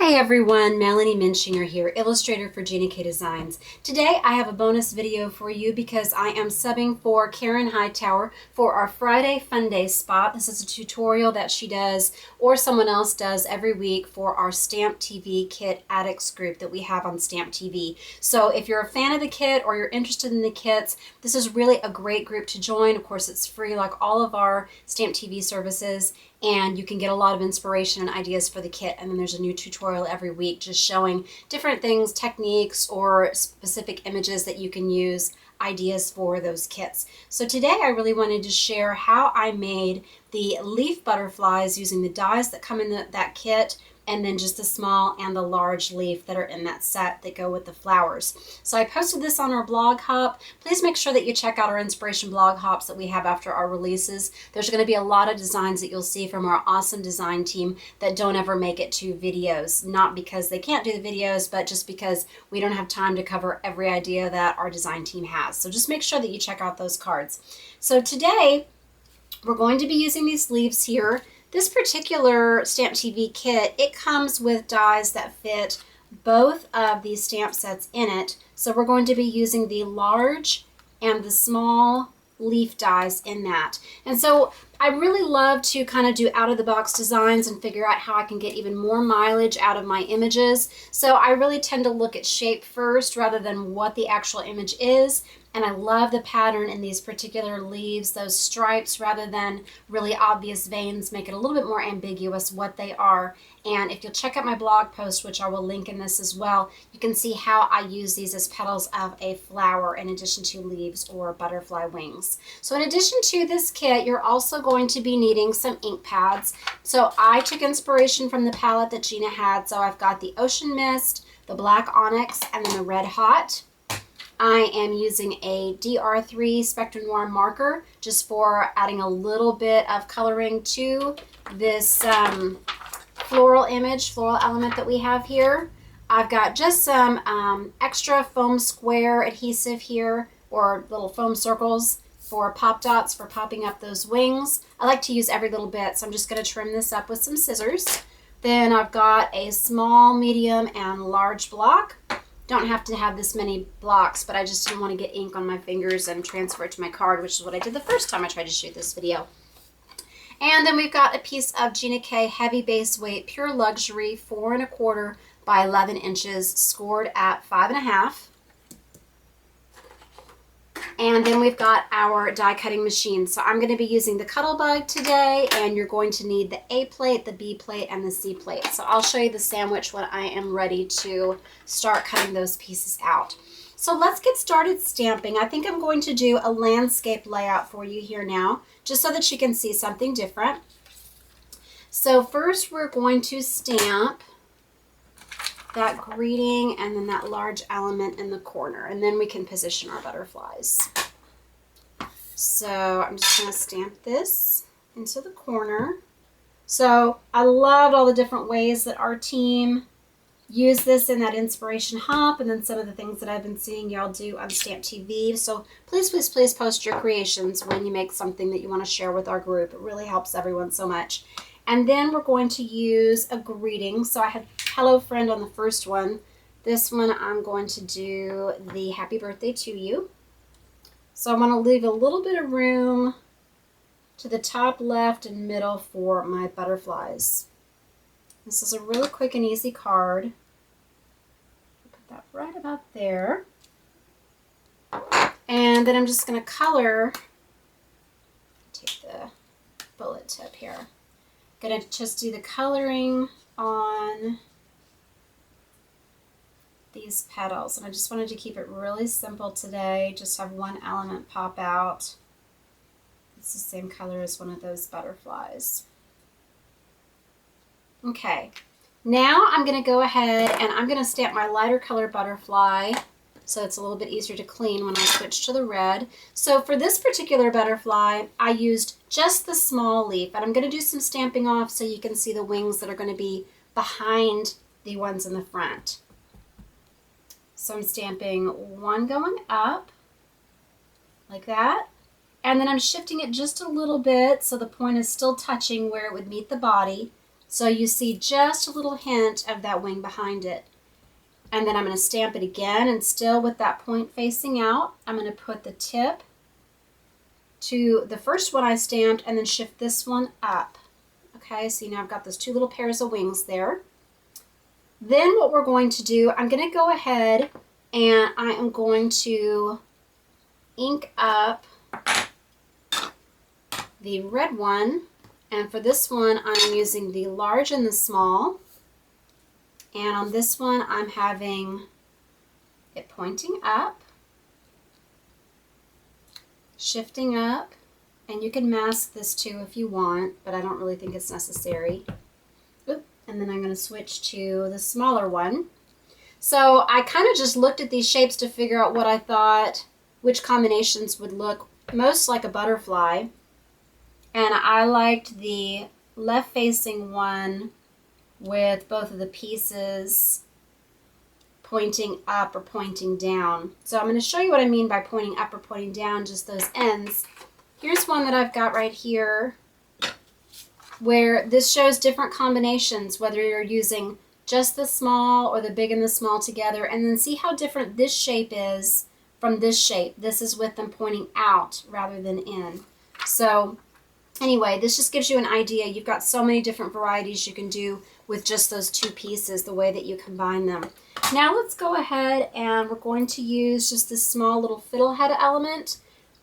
Hey everyone, Melanie Muenchinger here, illustrator for Gina K Designs. Today I have a bonus video for you because I am subbing for Karen Hightower for our Friday Fun Day spot. This is a tutorial that she does or someone else does every week for our StampTVKit addicts group that we have on StampTV. So if you're a fan of the kit or you're interested in the kits, this is really a great group to join. Of course, it's free like all of our StampTV services, and you can get a lot of inspiration and ideas for the kit. And then there's a new tutorial every week just showing different things, techniques, or specific images that you can use, ideas for those kits. So today I really wanted to share how I made the leaf butterflies using the dies that come in that kit, and then just the small and the large leaf that are in that set that go with the flowers. So I posted this on our blog hop. Please make sure that you check out our inspiration blog hops that we have after our releases. There's going to be a lot of designs that you'll see from our awesome design team that don't ever make it to videos. Not because they can't do the videos, but just because we don't have time to cover every idea that our design team has. So just make sure that you check out those cards. So today we're going to be using these leaves here. This particular StampTV kit, it comes with dies that fit both of these stamp sets in it. So we're going to be using the large and the small leaf dies in that. And so I really love to kind of do out-of-the-box designs and figure out how I can get even more mileage out of my images. So I really tend to look at shape first rather than what the actual image is. And I love the pattern in these particular leaves. Those stripes rather than really obvious veins make it a little bit more ambiguous what they are. And if you'll check out my blog post, which I will link in this as well, you can see how I use these as petals of a flower in addition to leaves or butterfly wings. So in addition to this kit, you're also going to be needing some ink pads. So I took inspiration from the palette that Gina had. So I've got the Ocean Mist, the Black Onyx, and then the Red Hot. I am using a DR3 Spectrum Noir marker just for adding a little bit of coloring to this floral element that we have here. I've got just some extra foam square adhesive here, or little foam circles for pop dots for popping up those wings. I like to use every little bit, so I'm just going to trim this up with some scissors. Then I've got a small, medium, and large block. Don't have to have this many blocks, but I just didn't want to get ink on my fingers and transfer it to my card, which is what I did the first time I tried to shoot this video. And then we've got a piece of Gina K heavy base weight pure luxury 4 1/4 by 11 inches scored at 5 1/2. And then we've got our die cutting machine. So I'm going to be using the Cuttlebug today, and you're going to need the A plate, the B plate, and the C plate. So I'll show you the sandwich when I am ready to start cutting those pieces out. So let's get started stamping. I think I'm going to do a landscape layout for you here now, just so that you can see something different. So first we're going to stamp that greeting and then that large element in the corner, and then we can position our butterflies. So I'm just going to stamp this into the corner. So I loved all the different ways that our team used this in that inspiration hop, and then some of the things that I've been seeing y'all do on StampTV. So please, please, please post your creations when you make something that you want to share with our group. It really helps everyone so much. And then we're going to use a greeting. So I had hello friend on the first one. This one I'm going to do the happy birthday to you. So I want to leave a little bit of room to the top left and middle for my butterflies. This is a really quick and easy card. Put that right about there. And then I'm just going to color, take the bullet tip here. Going to just do the coloring on these petals, and I just wanted to keep it really simple today. Just have one element pop out. It's the same color as one of those butterflies. Okay, now I'm going to go ahead and I'm going to stamp my lighter color butterfly so it's a little bit easier to clean when I switch to the red. So for this particular butterfly, I used just the small leaf, and I'm going to do some stamping off so you can see the wings that are going to be behind the ones in the front. So I'm stamping one going up like that, and then I'm shifting it just a little bit so the point is still touching where it would meet the body. So you see just a little hint of that wing behind it. And then I'm going to stamp it again, and still with that point facing out, I'm going to put the tip to the first one I stamped and then shift this one up. Okay, so now I've got those two little pairs of wings there. Then what we're going to do, I'm going to go ahead and I am going to ink up the red one. And for this one, I'm using the large and the small. And on this one, I'm having it pointing up, shifting up, and you can mask this too if you want, but I don't really think it's necessary. Oop. And then I'm going to switch to the smaller one. So I kind of just looked at these shapes to figure out what I thought, which combinations would look most like a butterfly. And I liked the left-facing one with both of the pieces pointing up or pointing down. So I'm going to show you what I mean by pointing up or pointing down, just those ends. Here's one that I've got right here where this shows different combinations, whether you're using just the small or the big and the small together, and then see how different this shape is from this shape. This is with them pointing out rather than in. So anyway, this just gives you an idea. You've got so many different varieties you can do with just those two pieces, the way that you combine them. Now let's go ahead and we're going to use just this small little fiddlehead element.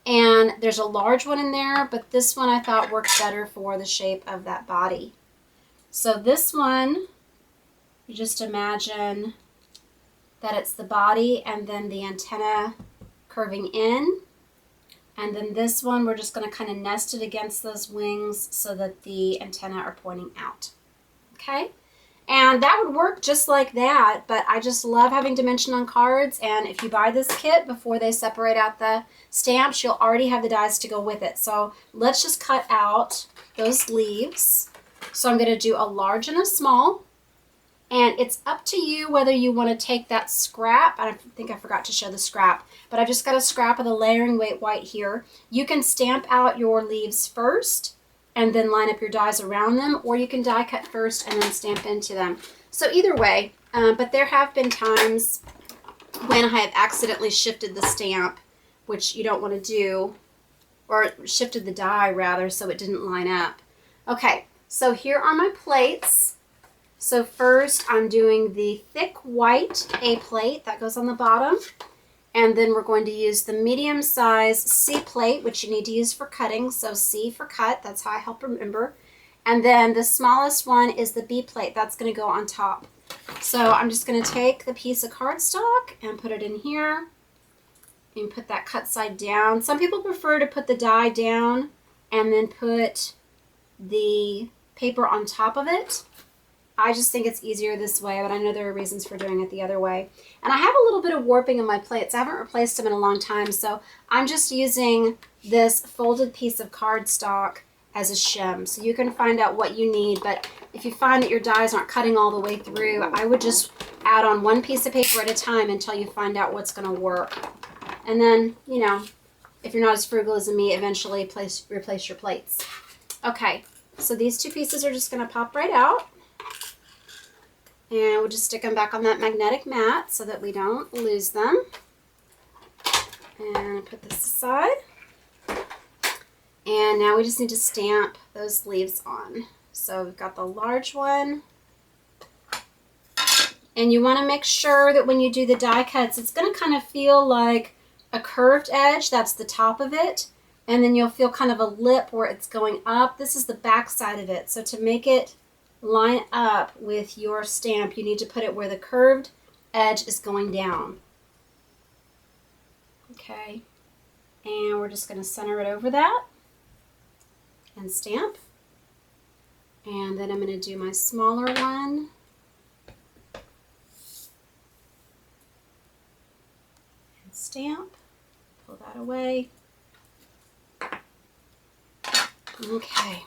And there's a large one in there, but this one I thought worked better for the shape of that body. So this one, you just imagine that it's the body and then the antenna curving in. And then this one, we're just going to kind of nest it against those wings so that the antenna are pointing out. Okay? And that would work just like that, but I just love having dimension on cards, and if you buy this kit before they separate out the stamps, you'll already have the dies to go with it. So let's just cut out those leaves. So I'm going to do a large and a small, and it's up to you whether you want to take that scrap. I think I forgot to show the scrap, but I've just got a scrap of the layering weight white here. You can stamp out your leaves first and then line up your dies around them, or you can die cut first and then stamp into them. So either way, but there have been times when I have accidentally shifted the stamp, which you don't want to do, or shifted the die rather, so it didn't line up. Okay, so here are my plates. So first I'm doing the thick white A plate that goes on the bottom. And then we're going to use the medium size C plate, which you need to use for cutting. So C for cut, that's how I help remember. And then the smallest one is the B plate, that's going to go on top. So I'm just going to take the piece of cardstock and put it in here and put that cut side down. Some people prefer to put the die down and then put the paper on top of it. I just think it's easier this way, but I know there are reasons for doing it the other way. And I have a little bit of warping in my plates. I haven't replaced them in a long time, so I'm just using this folded piece of cardstock as a shim. So you can find out what you need, but if you find that your dies aren't cutting all the way through, I would just add on one piece of paper at a time until you find out what's going to work. And then, you know, if you're not as frugal as me, eventually replace your plates. Okay, so these two pieces are just going to pop right out. And we'll just stick them back on that magnetic mat so that we don't lose them. And put this aside. And now we just need to stamp those leaves on. So we've got the large one. And you want to make sure that when you do the die cuts, it's going to kind of feel like a curved edge. That's the top of it. And then you'll feel kind of a lip where it's going up. This is the back side of it. So to make it line up with your stamp, you need to put it where the curved edge is going down. Okay, and we're just going to center it over that and stamp. And then I'm going to do my smaller one. And stamp. Pull that away. Okay.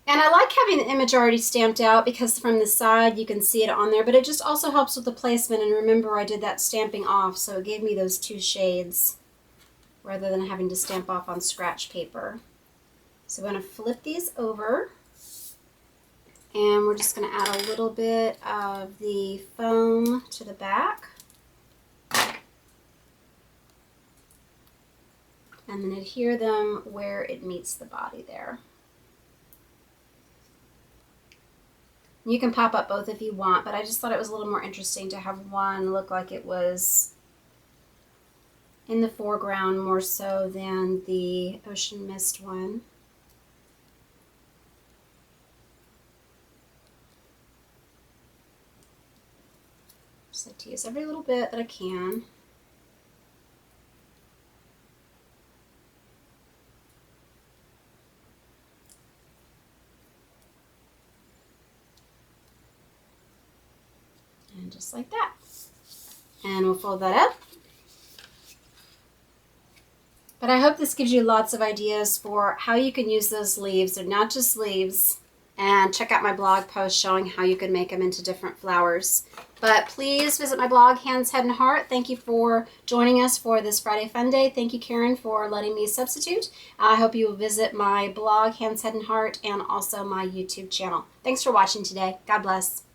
And I like having the image already stamped out because from the side you can see it on there, but it just also helps with the placement. And remember, I did that stamping off, so it gave me those two shades rather than having to stamp off on scratch paper. So I'm going to flip these over And we're just going to add a little bit of the foam to the back. And then adhere them where it meets the body there. You can pop up both if you want, but I just thought it was a little more interesting to have one look like it was in the foreground more so than the Ocean Mist one. Just like to use every little bit that I can. And just like that. And we'll fold that up. But I hope this gives you lots of ideas for how you can use those leaves. They're not just leaves. And check out my blog post showing how you can make them into different flowers. But please visit my blog, Hands, Head, and Heart. Thank you for joining us for this Friday Fun Day. Thank you, Karen, for letting me substitute. I hope you will visit my blog, Hands, Head, and Heart, and also my YouTube channel. Thanks for watching today. God bless.